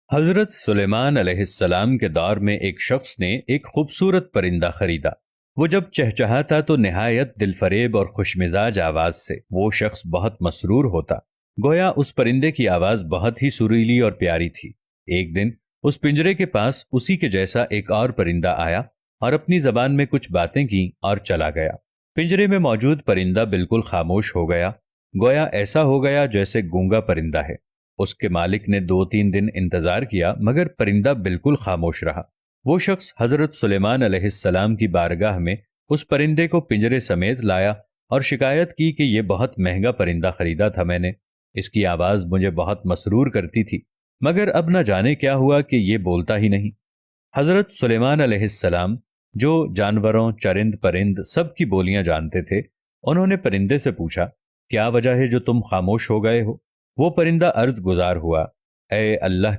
حضرت سلیمان علیہ السلام کے دور میں ایک شخص نے ایک خوبصورت پرندہ خریدا۔ وہ جب چہچہاتا تو نہایت دل فریب اور خوش مزاج آواز سے وہ شخص بہت مسرور ہوتا، گویا اس پرندے کی آواز بہت ہی سریلی اور پیاری تھی۔ ایک دن اس پنجرے کے پاس اسی کے جیسا ایک اور پرندہ آیا اور اپنی زبان میں کچھ باتیں کی اور چلا گیا۔ پنجرے میں موجود پرندہ بالکل خاموش ہو گیا، گویا ایسا ہو گیا جیسے گونگا پرندہ ہے۔ اس کے مالک نے 2-3 دن انتظار کیا مگر پرندہ بالکل خاموش رہا۔ وہ شخص حضرت سلیمان علیہ السلام کی بارگاہ میں اس پرندے کو پنجرے سمیت لایا اور شکایت کی کہ یہ بہت مہنگا پرندہ خریدا تھا میں نے، اس کی آواز مجھے بہت مسرور کرتی تھی، مگر اب نہ جانے کیا ہوا کہ یہ بولتا ہی نہیں۔ حضرت سلیمان علیہ السلام جو جانوروں، چرند پرند سب کی بولیاں جانتے تھے، انہوں نے پرندے سے پوچھا، کیا وجہ ہے جو تم خاموش ہو گئے ہو؟ وہ پرندہ عرض گزار ہوا، اے اللہ